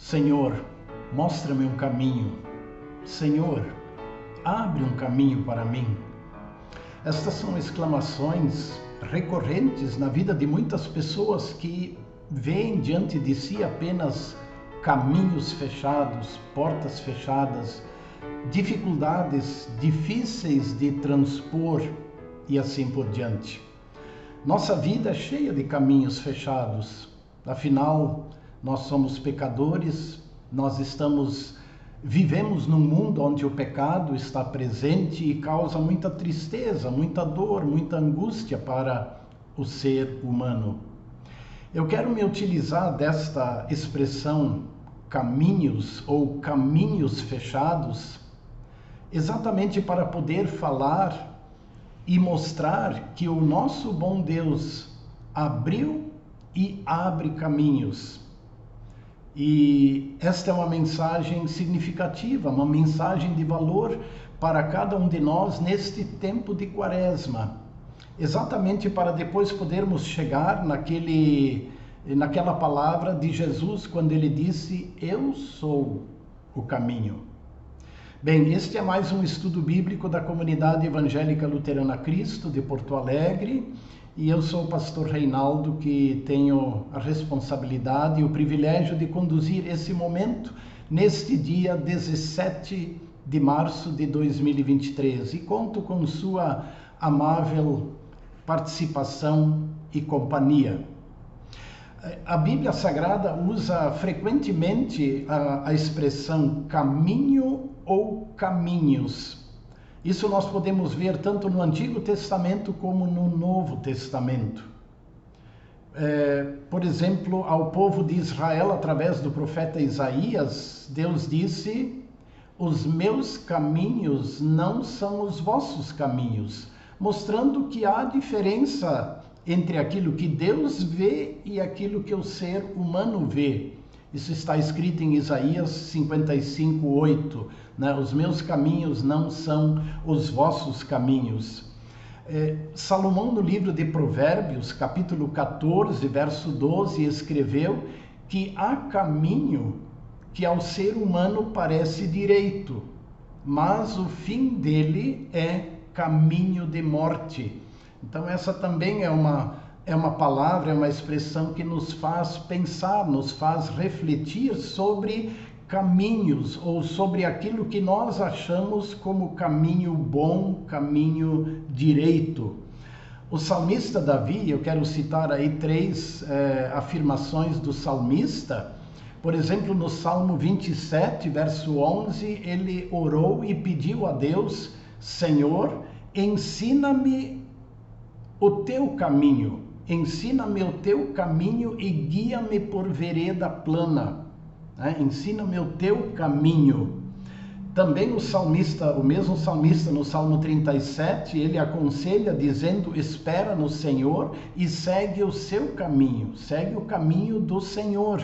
Senhor, mostra-me um caminho. Senhor, abre um caminho para mim. Estas são exclamações recorrentes na vida de muitas pessoas que veem diante de si apenas caminhos fechados, portas fechadas, dificuldades difíceis de transpor e assim por diante. Nossa vida é cheia de caminhos fechados. Afinal, nós somos pecadores, vivemos num mundo onde o pecado está presente e causa muita tristeza, muita dor, muita angústia para o ser humano. Eu quero me utilizar desta expressão caminhos ou caminhos fechados exatamente para poder falar e mostrar que o nosso bom Deus abriu e abre caminhos. E esta é uma mensagem significativa, uma mensagem de valor para cada um de nós neste tempo de Quaresma. Exatamente para depois podermos chegar naquela palavra de Jesus quando ele disse: Eu sou o caminho. Bem, este é mais um estudo bíblico da Comunidade Evangélica Luterana Cristo de Porto Alegre. E eu sou o pastor Reinaldo, que tenho a responsabilidade e o privilégio de conduzir esse momento neste dia 17 de março de 2023. E conto com sua amável participação e companhia. A Bíblia Sagrada usa frequentemente a expressão caminho ou caminhos. Isso nós podemos ver tanto no Antigo Testamento como no Novo Testamento. Por exemplo, ao povo de Israel, através do profeta Isaías, Deus disse: os meus caminhos não são os vossos caminhos, mostrando que há diferença entre aquilo que Deus vê e aquilo que o ser humano vê. Isso está escrito em Isaías 55:8, né? Os meus caminhos não são os vossos caminhos. Salomão, no livro de Provérbios, capítulo 14, verso 12, escreveu que há caminho que ao ser humano parece direito, mas o fim dele é caminho de morte. Então essa também é uma palavra, é uma expressão que nos faz pensar, nos faz refletir sobre caminhos ou sobre aquilo que nós achamos como caminho bom, caminho direito. O salmista Davi, eu quero citar aí três afirmações do salmista. Por exemplo, no Salmo 27, verso 11, ele orou e pediu a Deus: Senhor, ensina-me o teu caminho. Ensina-me o teu caminho e guia-me por vereda plana. Ensina-me o teu caminho. Também o mesmo salmista, no Salmo 37, ele aconselha dizendo: espera no Senhor e segue o seu caminho, segue o caminho do Senhor.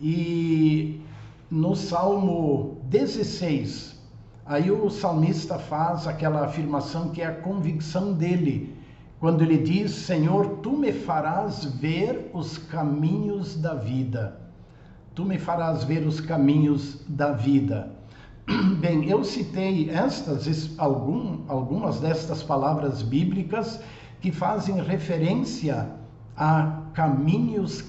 E no Salmo 16, aí o salmista faz aquela afirmação que é a convicção dele, quando ele diz: Senhor, tu me farás ver os caminhos da vida. Tu me farás ver os caminhos da vida. Bem, eu citei algumas destas palavras bíblicas que fazem referência a caminhos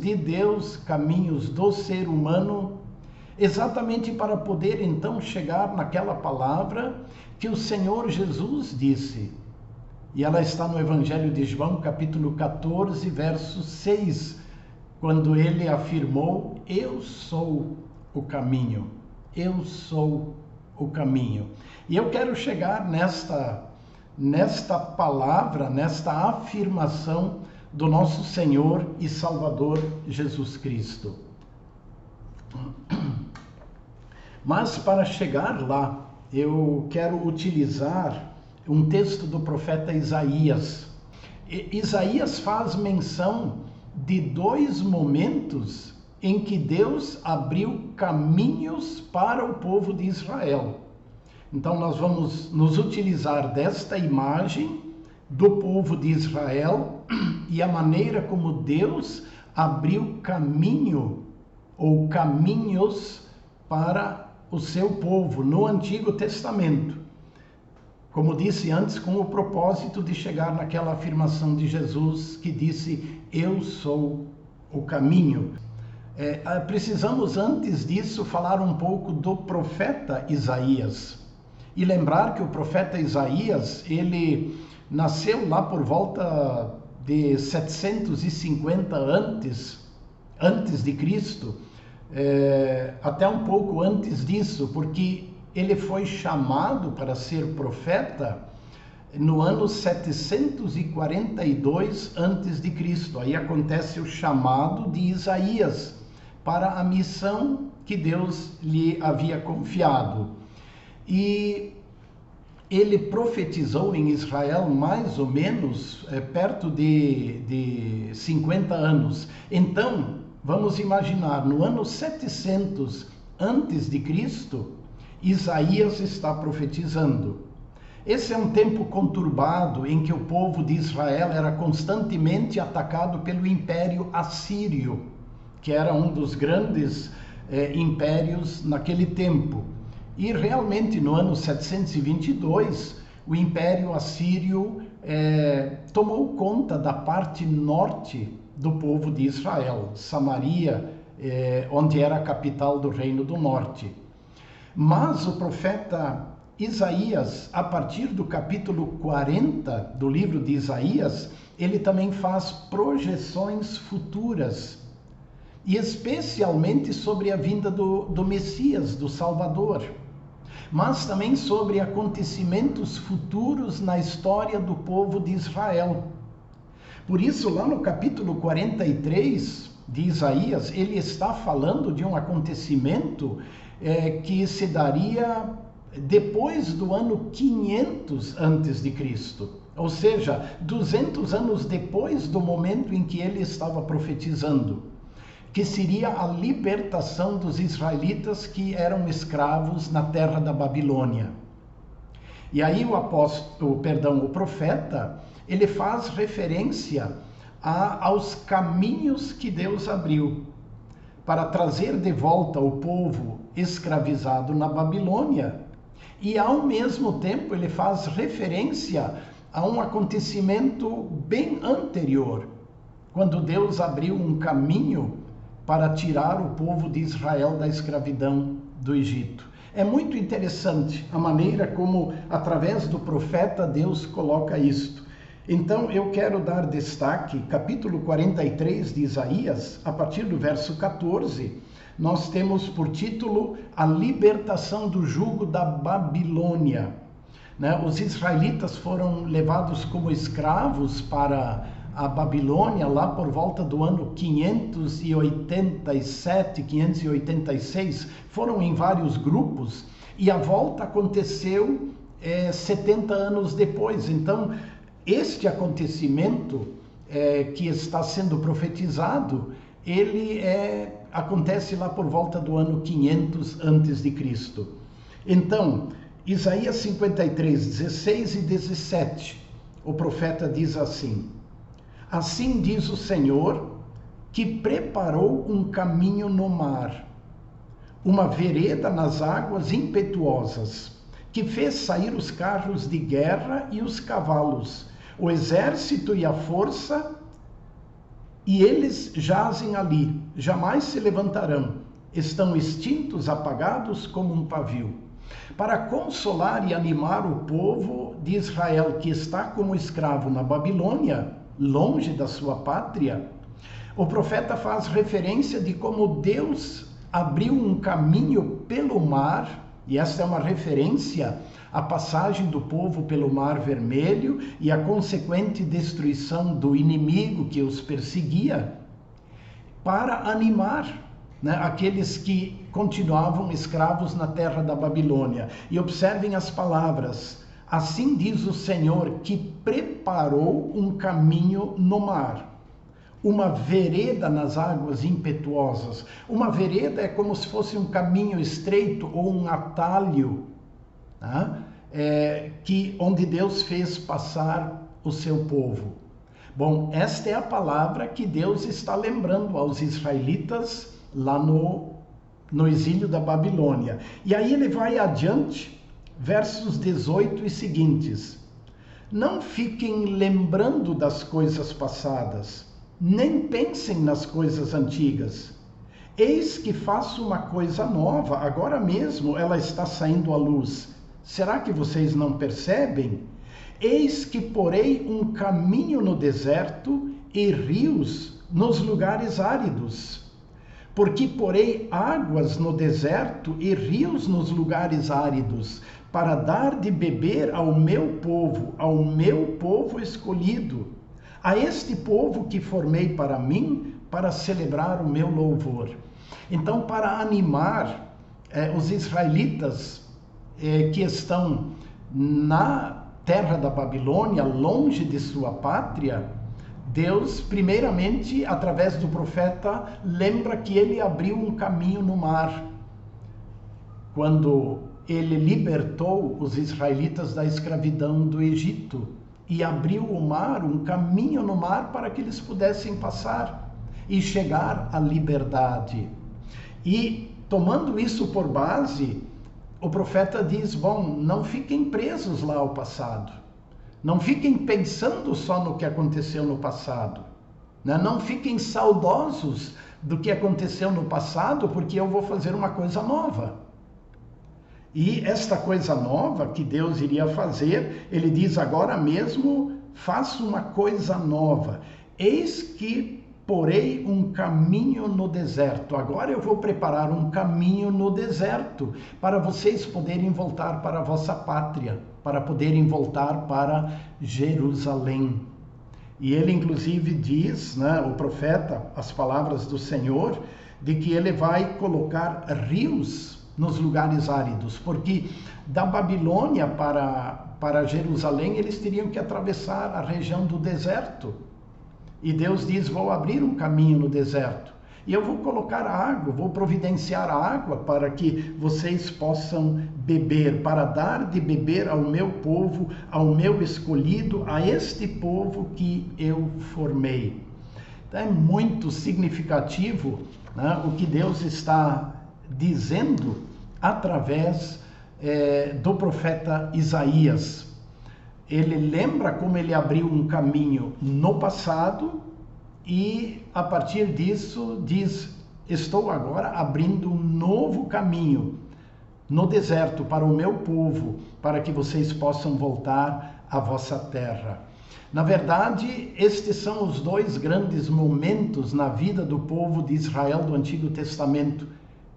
de Deus, caminhos do ser humano, exatamente para poder então chegar naquela palavra que o Senhor Jesus disse. E ela está no Evangelho de João, capítulo 14, verso 6, quando ele afirmou: eu sou o caminho, eu sou o caminho. E eu quero chegar nesta palavra, nesta afirmação do nosso Senhor e Salvador Jesus Cristo. Mas para chegar lá, eu quero utilizar um texto do profeta Isaías. Isaías faz menção de dois momentos em que Deus abriu caminhos para o povo de Israel. Então nós vamos nos utilizar desta imagem do povo de Israel e a maneira como Deus abriu caminho ou caminhos para o seu povo no Antigo Testamento. Como disse antes, com o propósito de chegar naquela afirmação de Jesus que disse: eu sou o caminho. Precisamos antes disso falar um pouco do profeta Isaías e lembrar que o profeta Isaías, ele nasceu lá por volta de 750 antes de Cristo, até um pouco antes disso, porque ele foi chamado para ser profeta no ano 742 antes de Cristo. Aí acontece o chamado de Isaías para a missão que Deus lhe havia confiado. E ele profetizou em Israel mais ou menos perto de 50 anos. Então, vamos imaginar, no ano 700 antes de Cristo, Isaías está profetizando. Esse é um tempo conturbado em que o povo de Israel era constantemente atacado pelo Império Assírio, que era um dos grandes impérios naquele tempo. E realmente no ano 722, o Império Assírio tomou conta da parte norte do povo de Israel, Samaria, onde era a capital do Reino do Norte. Mas o profeta Isaías, a partir do capítulo 40 do livro de Isaías, ele também faz projeções futuras, e especialmente sobre a vinda do Messias, do Salvador, mas também sobre acontecimentos futuros na história do povo de Israel. Por isso, lá no capítulo 43 de Isaías, ele está falando de um acontecimento que se daria depois do ano 500 antes de Cristo, ou seja, 200 anos depois do momento em que ele estava profetizando, que seria a libertação dos israelitas que eram escravos na terra da Babilônia. E aí o profeta, ele faz referência aos caminhos que Deus abriu para trazer de volta o povo escravizado na Babilônia, e ao mesmo tempo ele faz referência a um acontecimento bem anterior, quando Deus abriu um caminho para tirar o povo de Israel da escravidão do Egito. É muito interessante a maneira como, através do profeta, Deus coloca isto. Então, eu quero dar destaque, capítulo 43 de Isaías, a partir do verso 14, nós temos por título a libertação do jugo da Babilônia. Os israelitas foram levados como escravos para a Babilônia lá por volta do ano 587, 586, foram em vários grupos, e a volta aconteceu 70 anos depois. Então, este acontecimento que está sendo profetizado, ele acontece lá por volta do ano 500 antes de Cristo. Então, Isaías 53, 16 e 17, o profeta diz assim: assim diz o Senhor, que preparou um caminho no mar, uma vereda nas águas impetuosas, que fez sair os carros de guerra e os cavalos, o exército e a força, e eles jazem ali, jamais se levantarão, estão extintos, apagados como um pavio. Para consolar e animar o povo de Israel que está como escravo na Babilônia, longe da sua pátria, o profeta faz referência de como Deus abriu um caminho pelo mar, e esta é uma referência à passagem do povo pelo Mar Vermelho e a consequente destruição do inimigo que os perseguia, para animar aqueles que continuavam escravos na terra da Babilônia. E observem as palavras: assim diz o Senhor, que preparou um caminho no mar, uma vereda nas águas impetuosas. Uma vereda é como se fosse um caminho estreito ou um atalho, onde Deus fez passar o seu povo. Bom, esta é a palavra que Deus está lembrando aos israelitas lá no exílio da Babilônia. E aí ele vai adiante, versos 18 e seguintes. Não fiquem lembrando das coisas passadas, nem pensem nas coisas antigas. Eis que faço uma coisa nova, agora mesmo ela está saindo à luz. Será que vocês não percebem? Eis que porei um caminho no deserto e rios nos lugares áridos. Porque porei águas no deserto e rios nos lugares áridos, para dar de beber ao meu povo escolhido, a este povo que formei para mim, para celebrar o meu louvor. Então, para animar os israelitas que estão na terra da Babilônia, longe de sua pátria, Deus, primeiramente, através do profeta, lembra que ele abriu um caminho no mar. Quando ele libertou os israelitas da escravidão do Egito e abriu o mar, um caminho no mar para que eles pudessem passar e chegar à liberdade. E tomando isso por base, o profeta diz, bom, não fiquem presos lá ao passado. Não fiquem pensando só no que aconteceu no passado. Né? Não fiquem saudosos do que aconteceu no passado, porque eu vou fazer uma coisa nova. E esta coisa nova que Deus iria fazer, ele diz agora mesmo, faço uma coisa nova. Eis que porei um caminho no deserto. Agora eu vou preparar um caminho no deserto para vocês poderem voltar para a vossa pátria, para poderem voltar para Jerusalém. E ele inclusive diz, né, o profeta, as palavras do Senhor, de que ele vai colocar rios nos lugares áridos, porque da Babilônia para Jerusalém eles teriam que atravessar a região do deserto. E Deus diz, vou abrir um caminho no deserto. E eu vou colocar água, vou providenciar a água para que vocês possam beber, para dar de beber ao meu povo, ao meu escolhido, a este povo que eu formei. Então é muito significativo, né, o que Deus está dizendo através do profeta Isaías. Ele lembra como ele abriu um caminho no passado e a partir disso diz, estou agora abrindo um novo caminho no deserto para o meu povo, para que vocês possam voltar à vossa terra. Na verdade, estes são os dois grandes momentos na vida do povo de Israel do Antigo Testamento.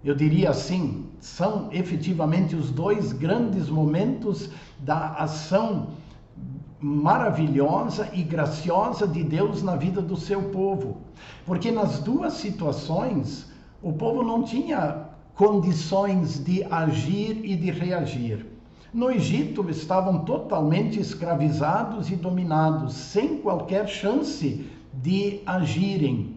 Eu diria assim, são efetivamente os dois grandes momentos da ação maravilhosa e graciosa de Deus na vida do seu povo. Porque nas duas situações, o povo não tinha condições de agir e de reagir. No Egito estavam totalmente escravizados e dominados, sem qualquer chance de agirem.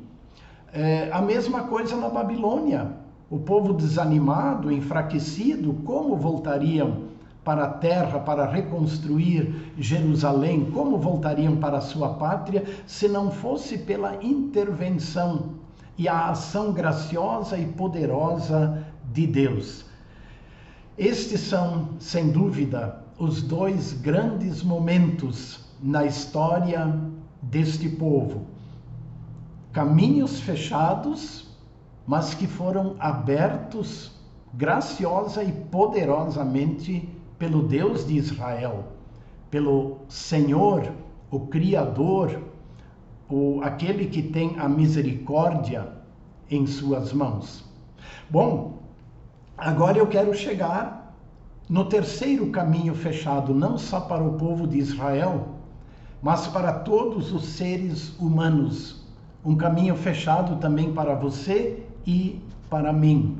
A mesma coisa na Babilônia. O povo desanimado, enfraquecido, como voltariam para a terra, para reconstruir Jerusalém? Como voltariam para a sua pátria se não fosse pela intervenção e a ação graciosa e poderosa de Deus? Estes são, sem dúvida, os dois grandes momentos na história deste povo. Caminhos fechados, mas que foram abertos graciosa e poderosamente pelo Deus de Israel, pelo Senhor, o Criador, aquele que tem a misericórdia em suas mãos. Bom, agora eu quero chegar no terceiro caminho fechado, não só para o povo de Israel, mas para todos os seres humanos. Um caminho fechado também para você e para mim.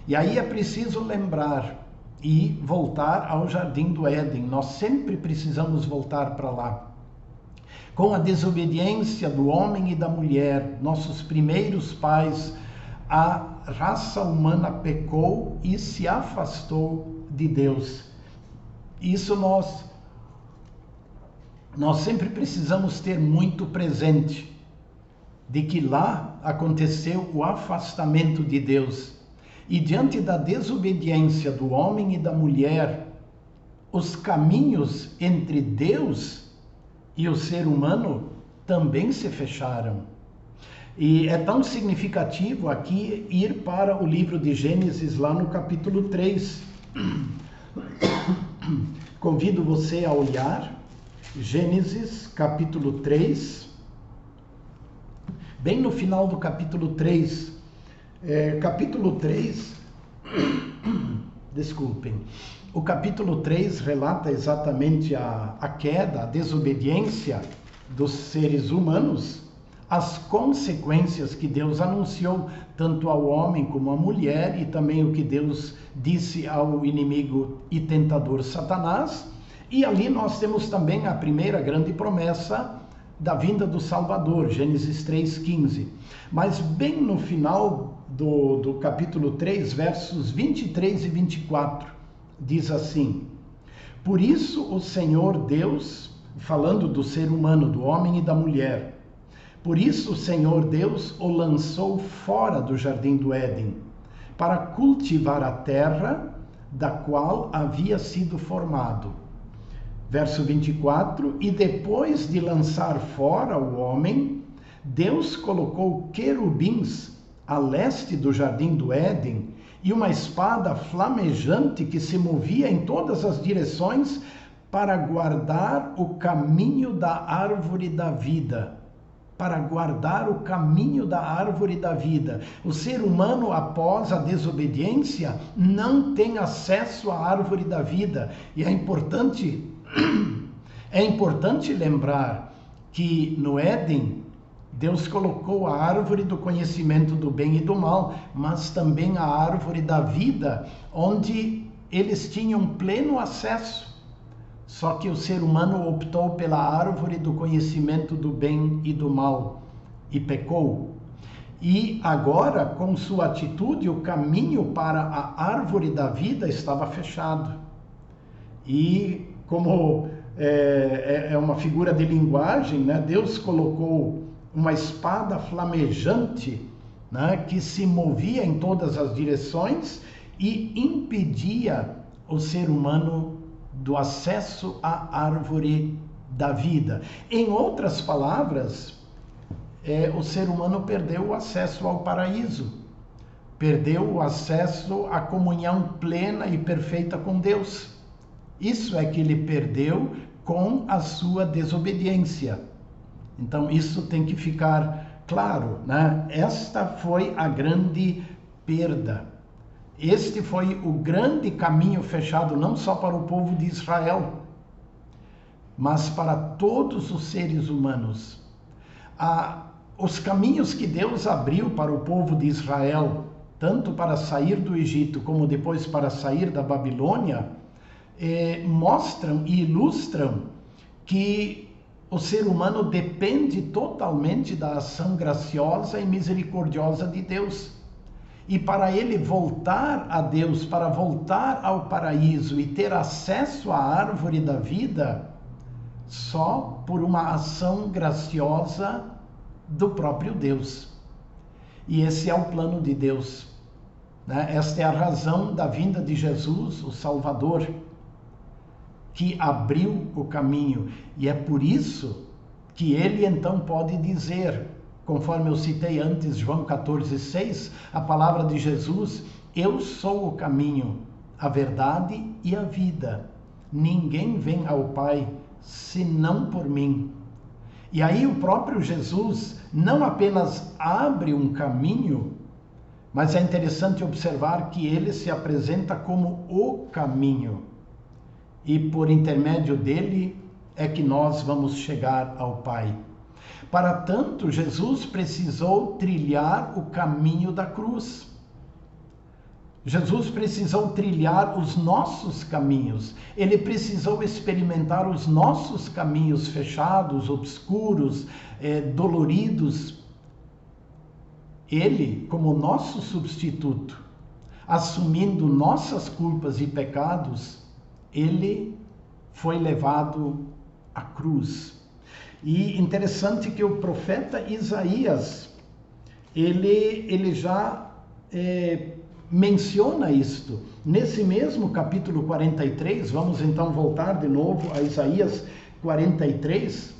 E aí é preciso lembrar e voltar ao Jardim do Éden. Nós sempre precisamos voltar para lá. Com a desobediência do homem e da mulher, nossos primeiros pais, a raça humana pecou e se afastou de Deus. Isso nós sempre precisamos ter muito presente, de que lá aconteceu o afastamento de Deus. E diante da desobediência do homem e da mulher, os caminhos entre Deus e o ser humano também se fecharam. E é tão significativo aqui ir para o livro de Gênesis, lá no capítulo 3. Convido você a olhar Gênesis, capítulo 3. Bem no final do capítulo 3. Capítulo 3, desculpem, o capítulo 3 relata exatamente a queda, a desobediência dos seres humanos, as consequências que Deus anunciou tanto ao homem como à mulher, e também o que Deus disse ao inimigo e tentador Satanás. E ali nós temos também a primeira grande promessa da vinda do Salvador, Gênesis 3,15. Mas bem no final do capítulo 3, versos 23 e 24, diz assim: por isso o Senhor Deus, falando do ser humano, do homem e da mulher, por isso o Senhor Deus o lançou fora do jardim do Éden, para cultivar a terra da qual havia sido formado. Verso 24, e depois de lançar fora o homem, Deus colocou querubins a leste do jardim do Éden e uma espada flamejante que se movia em todas as direções para guardar o caminho da árvore da vida. Para guardar o caminho da árvore da vida. O ser humano, após a desobediência, não tem acesso à árvore da vida. E é importante lembrar que no Éden, Deus colocou a árvore do conhecimento do bem e do mal, mas também a árvore da vida, onde eles tinham pleno acesso. Só que o ser humano optou pela árvore do conhecimento do bem e do mal e pecou. E agora, com sua atitude, o caminho para a árvore da vida estava fechado. E como é uma figura de linguagem, né? Deus colocou uma espada flamejante, né? Que se movia em todas as direções e impedia o ser humano do acesso à árvore da vida. Em outras palavras, o ser humano perdeu o acesso ao paraíso, perdeu o acesso à comunhão plena e perfeita com Deus. Isso é que ele perdeu com a sua desobediência. Então isso tem que ficar claro, né? Esta foi a grande perda. Este foi o grande caminho fechado, não só para o povo de Israel, mas para todos os seres humanos. Os caminhos que Deus abriu para o povo de Israel, tanto para sair do Egito como depois para sair da Babilônia, mostram e ilustram que o ser humano depende totalmente da ação graciosa e misericordiosa de Deus. E para ele voltar a Deus, para voltar ao paraíso e ter acesso à árvore da vida, só por uma ação graciosa do próprio Deus. E esse é o plano de Deus, né? Esta é a razão da vinda de Jesus, o Salvador, que abriu o caminho. E é por isso que ele então pode dizer, conforme eu citei antes, João 14,6, a palavra de Jesus: eu sou o caminho, a verdade e a vida. Ninguém vem ao Pai senão por mim. E aí o próprio Jesus não apenas abre um caminho, mas é interessante observar que ele se apresenta como o caminho. E por intermédio dele é que nós vamos chegar ao Pai. Para tanto, Jesus precisou trilhar o caminho da cruz. Jesus precisou trilhar os nossos caminhos. Ele precisou experimentar os nossos caminhos fechados, obscuros, doloridos. Ele, como nosso substituto, assumindo nossas culpas e pecados, ele foi levado à cruz. E interessante que o profeta Isaías, ele já menciona isto. Nesse mesmo capítulo 43, vamos então voltar de novo a Isaías 43,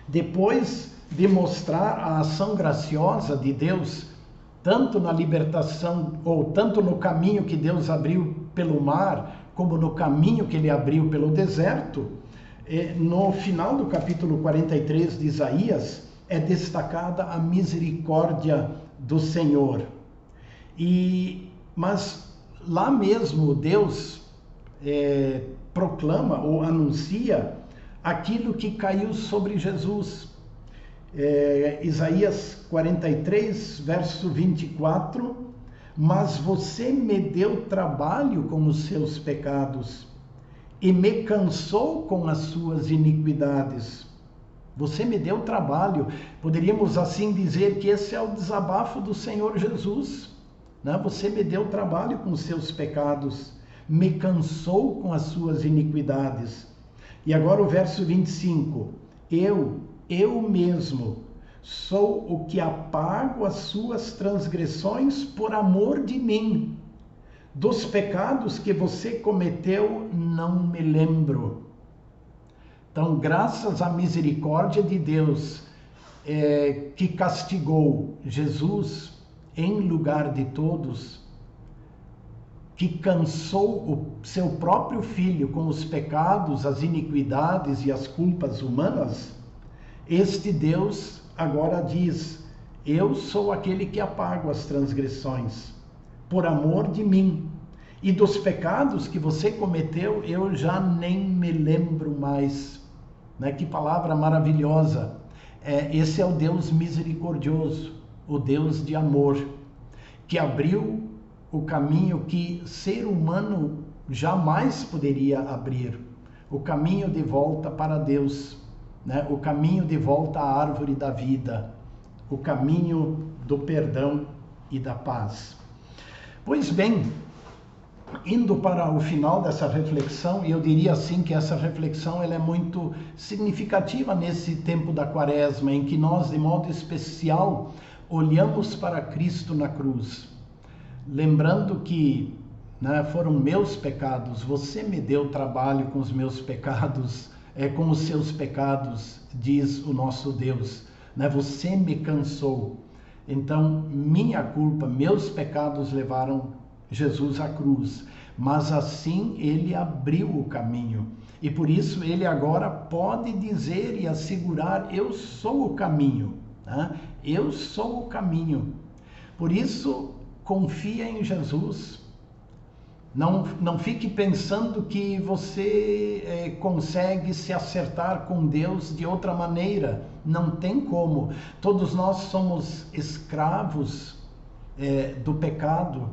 depois de mostrar a ação graciosa de Deus, tanto na libertação, ou tanto no caminho que Deus abriu pelo mar, como no caminho que ele abriu pelo deserto, no final do capítulo 43 de Isaías, é destacada a misericórdia do Senhor. Mas lá mesmo Deus proclama ou anuncia aquilo que caiu sobre Jesus. Isaías 43, verso 24: mas você me deu trabalho com os seus pecados e me cansou com as suas iniquidades. Você me deu trabalho. Poderíamos assim dizer que esse é o desabafo do Senhor Jesus, né? Você me deu trabalho com os seus pecados, me cansou com as suas iniquidades. E agora o verso 25: eu mesmo sou o que apago as suas transgressões por amor de mim. Dos pecados que você cometeu, não me lembro. Então, graças à misericórdia de Deus, que castigou Jesus em lugar de todos, que cansou o seu próprio filho com os pecados, as iniquidades e as culpas humanas, este Deus agora diz: eu sou aquele que apago as transgressões, por amor de mim. E dos pecados que você cometeu, eu já nem me lembro mais. Né? Que palavra maravilhosa! Esse é o Deus misericordioso, o Deus de amor, que abriu o caminho que ser humano jamais poderia abrir, o caminho de volta para Deus, né? O caminho de volta à árvore da vida, o caminho do perdão e da paz. Pois bem, indo para o final dessa reflexão, e eu diria assim que essa reflexão ela é muito significativa nesse tempo da Quaresma, em que nós, de modo especial, olhamos para Cristo na cruz, lembrando que, né, foram meus pecados, você me deu trabalho com os meus pecados, com os seus pecados, diz o nosso Deus, né? Você me cansou. Então, minha culpa, meus pecados levaram Jesus à cruz, mas assim ele abriu o caminho, e por isso ele agora pode dizer e assegurar: eu sou o caminho, né? Eu sou o caminho. Por isso, confia em Jesus. Não fique pensando que você consegue se acertar com Deus de outra maneira. Não tem como. Todos nós somos escravos do pecado.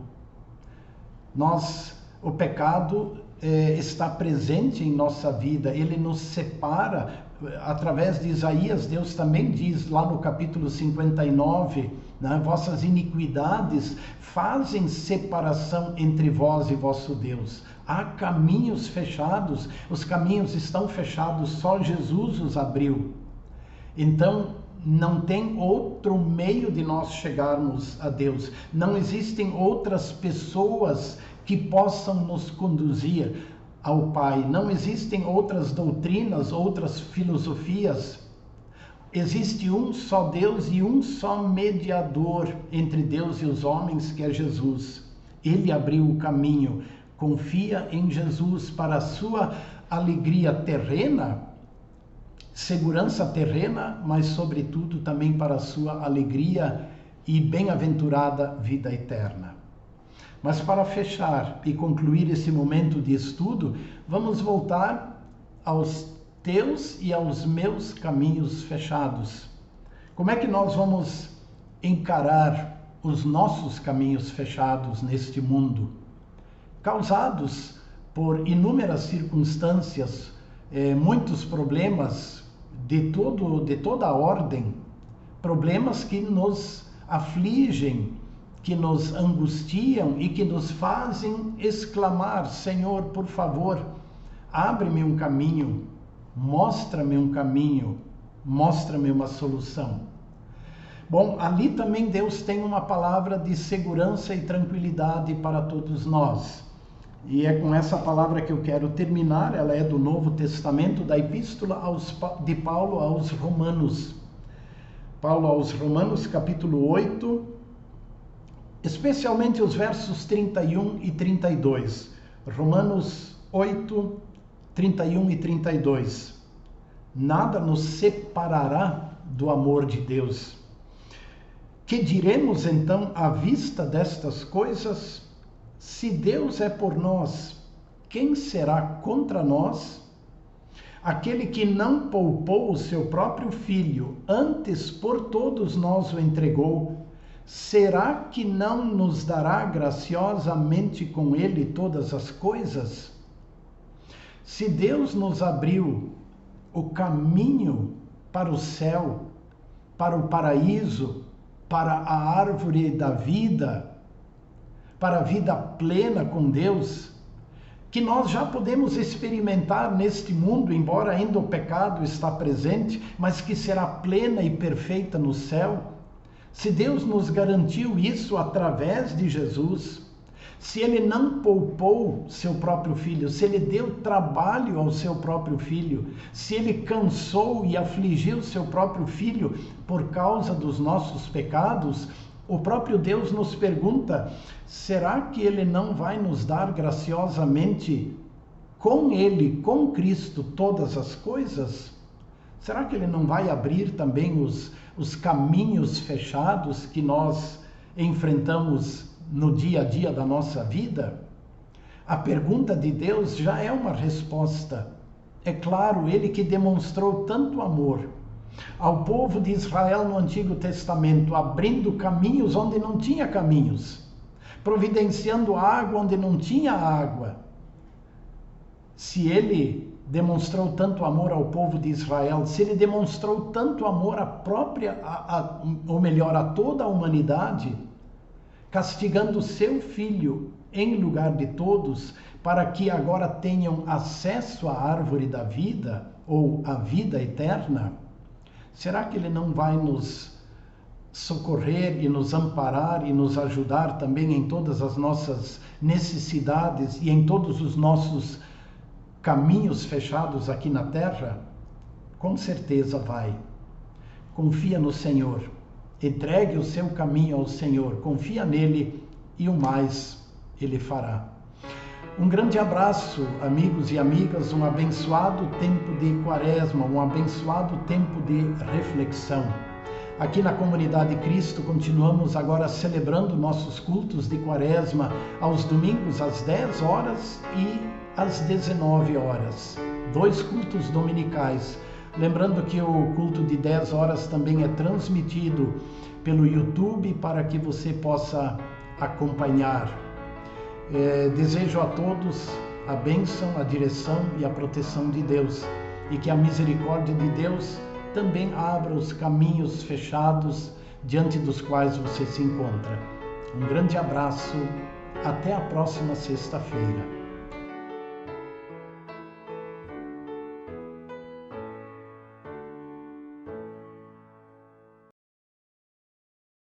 O pecado está presente em nossa vida. Ele nos separa. Através de Isaías, Deus também diz lá no capítulo 59, né, vossas iniquidades fazem separação entre vós e vosso Deus. Há caminhos fechados, os caminhos estão fechados, só Jesus os abriu. Então, não tem outro meio de nós chegarmos a Deus. Não existem outras pessoas que possam nos conduzir ao Pai. Não existem outras doutrinas, outras filosofias. Existe um só Deus e um só mediador entre Deus e os homens, que é Jesus. Ele abriu o caminho. Confia em Jesus para a sua alegria terrena, segurança terrena, mas sobretudo também para a sua alegria e bem-aventurada vida eterna. Mas para fechar e concluir esse momento de estudo, vamos voltar aos teus e aos meus caminhos fechados. Como é que nós vamos encarar os nossos caminhos fechados neste mundo, causados por inúmeras circunstâncias, muitos problemas de toda a ordem, problemas que nos afligem, que nos angustiam e que nos fazem exclamar: Senhor, por favor, abre-me um caminho, mostra-me um caminho, mostra-me uma solução. Bom, ali também Deus tem uma palavra de segurança e tranquilidade para todos nós. E é com essa palavra que eu quero terminar. Ela é do Novo Testamento, da Epístola de Paulo aos Romanos. Paulo aos Romanos, capítulo 8, especialmente os versos 31 e 32. Romanos 8, 31 e 32. Nada nos separará do amor de Deus. Que diremos então à vista destas coisas? Se Deus é por nós, quem será contra nós? Aquele que não poupou o seu próprio filho, antes por todos nós o entregou, será que não nos dará graciosamente com ele todas as coisas? Se Deus nos abriu o caminho para o céu, para o paraíso, para a árvore da vida, para a vida plena com Deus, que nós já podemos experimentar neste mundo, embora ainda o pecado está presente, mas que será plena e perfeita no céu. Se Deus nos garantiu isso através de Jesus, se Ele não poupou seu próprio filho, se Ele deu trabalho ao seu próprio filho, se Ele cansou e afligiu seu próprio filho por causa dos nossos pecados, o próprio Deus nos pergunta: será que Ele não vai nos dar graciosamente com Ele, com Cristo, todas as coisas? Será que Ele não vai abrir também os caminhos fechados que nós enfrentamos no dia a dia da nossa vida? A pergunta de Deus já é uma resposta. É claro, Ele que demonstrou tanto amor ao povo de Israel no Antigo Testamento, abrindo caminhos onde não tinha caminhos, providenciando água onde não tinha água. Se Ele demonstrou tanto amor ao povo de Israel, se Ele demonstrou tanto amor ou melhor, a toda a humanidade, castigando seu filho em lugar de todos, para que agora tenham acesso à árvore da vida, ou à vida eterna, será que Ele não vai nos socorrer e nos amparar e nos ajudar também em todas as nossas necessidades e em todos os nossos caminhos fechados aqui na terra? Com certeza vai. Confia no Senhor. Entregue o seu caminho ao Senhor. Confia nele e o mais Ele fará. Um grande abraço, amigos e amigas, um abençoado tempo de Quaresma, um abençoado tempo de reflexão. Aqui na Comunidade Cristo continuamos agora celebrando nossos cultos de Quaresma aos domingos às 10 horas e às 19 horas. 2 cultos dominicais. Lembrando que o culto de 10 horas também é transmitido pelo YouTube para que você possa acompanhar. Desejo a todos a bênção, a direção e a proteção de Deus, e que a misericórdia de Deus também abra os caminhos fechados diante dos quais você se encontra. Um grande abraço, até a próxima sexta-feira.